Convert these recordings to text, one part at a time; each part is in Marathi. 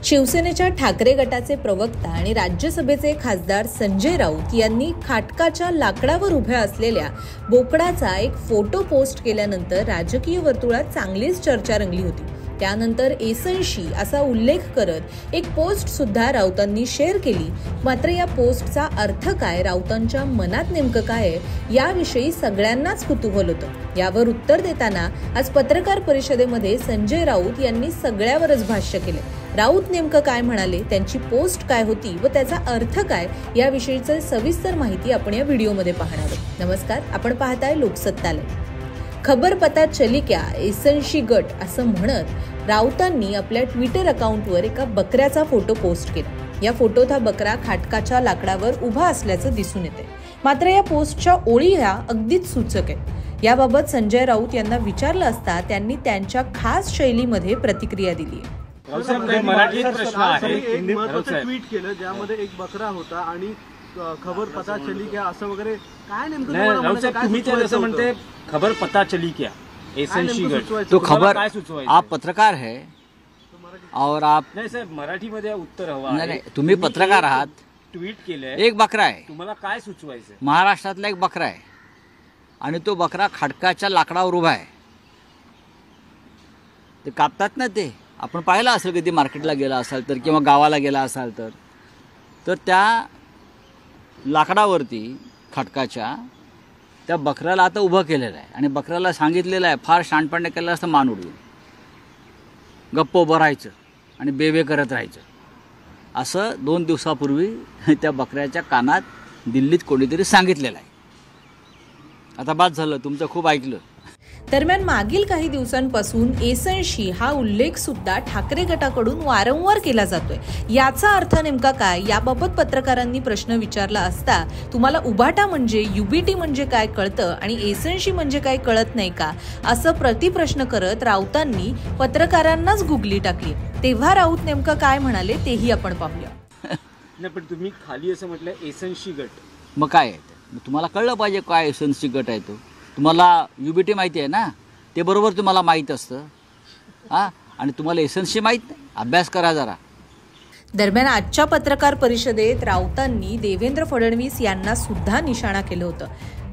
शिवसेनेच्या ठाकरे गटाचे प्रवक्ता आणि राज्यसभेचे खासदार संजय राऊत यांनी खाटकाच्या लाकडावर उभ्या असलेल्या बोकडाचा एक फोटो पोस्ट केल्यानंतर राजकीय वर्तुळात चांगलीच चर्चा रंगली होती। त्यानंतर एसनशी असा उल्लेख करत एक पोस्ट सुद्धा राऊतांनी शेअर केली। मात्र या पोस्टचा अर्थ काय, राऊतांच्या मनात नेमकं काय आहे याविषयी सगळ्यांनाच कुतूहल होतं। यावर उत्तर देताना आज पत्रकार परिषदेमध्ये संजय राऊत यांनी सगळ्यावरच भाष्य केले। राऊत नेमकं काय म्हणाले, त्यांची पोस्ट काय होती व त्याचा अर्थ काय याविषयीची सविस्तर माहिती आपण या व्हिडिओमध्ये पाहणार आहोत। नमस्कार, आपण पाहताय लोकसत्तालय। खबर पता चली क्या, एसनशी गट असं म्हणत राऊतांनी आपल्या ट्विटर अकाउंटवर एका बकऱ्याचा फोटो पोस्ट केला। या फोटोत हा बकरा खाटकाच्या लाकडावर उभा असल्याचं दिसून येते। मात्र या पोस्टच्या ओळी ह्या अगदीच सूचक आहेत। याबाबत संजय राऊत यांना विचारलं असता त्यांनी त्यांच्या खास शैलीमध्ये प्रतिक्रिया दिली आहे। मराठीत प्रश्न आहे, एक महत्त्वाचं ट्विट केलं ज्यामध्ये एक बकरा होता आणि खबर पता चली क्या असं वगैरे काय नेमकं तुम्ही ते असं म्हणते खबर पता चली क्या एसनशी गट तो खबर आप पत्रकार है और आप नाही साहेब मराठीमध्ये उत्तर हवं नाही तुम्ही पत्रकार आहात। ट्विट केलंय, एक बकरा आहे, तुम्हाला काय सुचवायचं? महाराष्ट्रातला एक बकरा आहे आणि तो बकरा खडकाच्या लाकडावर उभा आहे। ते कापतात ना, ते आपण पाहिलं असेल कधी मार्केटला गेला असाल तर किंवा गावाला गेला असाल तर त्या लाकडावरती खडकाच्या त्या बकऱ्याला आता उभं केलेलं आहे आणि बकऱ्याला सांगितलेलं आहे, फार शहाणपणे केलं असतं मान उडवून गप्प उभं राहायचं आणि बेबे करत राहायचं असं 2 दिवसापूर्वी त्या बकऱ्याच्या कानात दिल्लीत कोणीतरी सांगितलेलं आहे। आता बाद झालं, तुमचं खूप ऐकलं। दरम्यान मागील काही दिवसांपासून एसनशी हा उल्लेख सुद्धा ठाकरे गटाकडून वारंवार केला जातोय। याचा अर्थ नेमका काय याबाबत पत्रकारांनी प्रश्न विचारला असता तुम्हाला उभाटा म्हणजे युबीटी म्हणजे काय कळतं आणि एसनशी म्हणजे काय कळत नाही का असं प्रतिप्रश्न करत राऊतांनी पत्रकारांनाच गुगली टाकली। तेव्हा राऊत नेमकं काय म्हणाले तेही आपण पाहूया। नाही पण तुम्ही खाली असं म्हटलं एसनशी गट, मग काय आहे? तुम्हाला कळलं पाहिजे काय एसनशी गट आहे तो। तुम्हाला युबीटी माहिती आहे ना, ते बरोबर तुम्हाला माहीत असतं हां, आणि तुम्हाला एसनशी माहीत नाही, अभ्यास करा जरा। दरम्यान आजच्या पत्रकार परिषदेत राऊतांनी देवेंद्र फडणवीस यांना सुद्धा निशाणा केलं होतं।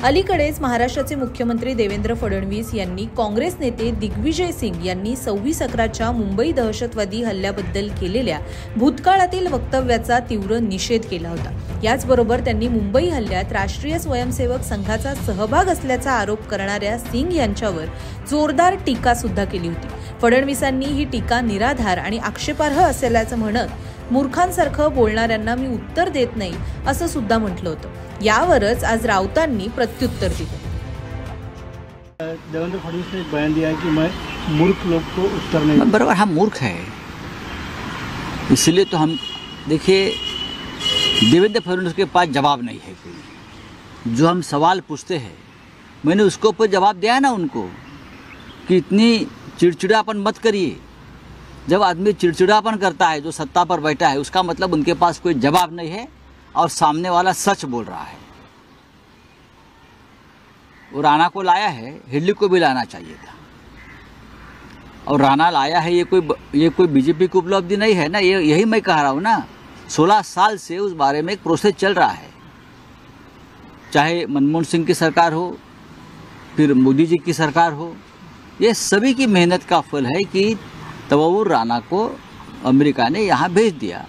अलीकडेच महाराष्ट्राचे मुख्यमंत्री देवेंद्र फडणवीस यांनी काँग्रेस नेते दिग्विजय सिंग यांनी 26/11च्या मुंबई दहशतवादी हल्ल्याबद्दल केलेल्या भूतकाळातील वक्तव्याचा तीव्र निषेध केला होता। याचबरोबर त्यांनी मुंबई हल्ल्यात राष्ट्रीय स्वयंसेवक संघाचा सहभाग असल्याचा आरोप करणाऱ्या सिंग यांच्यावर जोरदार टीका सुद्धा केली होती। फडणवीसांनी ही टीका निराधार आणि आक्षेपार्ह असल्याचं म्हणत मूर्खांसारखं बोलणाऱ्यांना मी उत्तर देत नाही असं सुद्धा म्हटलं होतं। यावरच आज राऊतांनी प्रत्युत्तर दिलं। देवेंद्र फडणवीस ने बयान दिया कि मैं मूर्ख लोग को उत्तर नहीं। बराबर, हम मूर्ख है, इसलिए तो हम देखिए देवेंद्र फडणवीस के पास जवाब नहीं है कोई। जो हम सवाल पूछते हैं मैंने उसके ऊपर जवाब दिया ना उनको कि इतनी चिड़चिड़ापन मत करिए। जब आदमी चिड़चिड़ापन करता है, जो सत्ता पर बैठा है, उसका मतलब उनके पास कोई जवाब नहीं है और सामने वाला सच बोल रहा है। वो राणा को लाया है, हिडली को भी लाना चाहिए था। और राणा लाया है, ये कोई बीजेपी की उपलब्धि नहीं है ना, यही मैं कह रहा हूँ ना। 16 साल से उस बारे में एक प्रोसेस चल रहा है, चाहे मनमोहन सिंह की सरकार हो फिर मोदी जी की सरकार हो, ये सभी की मेहनत का फल है कि तवव्वुर राणा को अमेरिका ने यहाँ भेज दिया।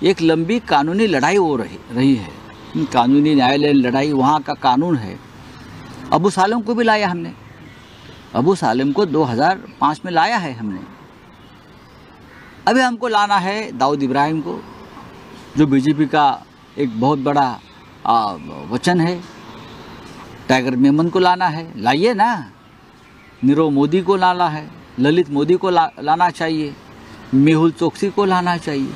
एक लंबी कानूनी लड़ाई हो रही है, कानूनी न्यायालय लड़ाई, वहाँ का कानून है। अबू सालेम को भी लाया हमने, अबू सालेम को 2005 में लाया है हमने। अभी हमको लाना है दाऊद इब्राहिम को, जो बीजेपी का एक बहुत बड़ा वचन है। टाइगर मेमन को लाना है, लाइए ना। नीरव मोदी को लाना है, ललित मोदी को लाना चाहिए, मेहुल चोकसी को लाना चाहिए।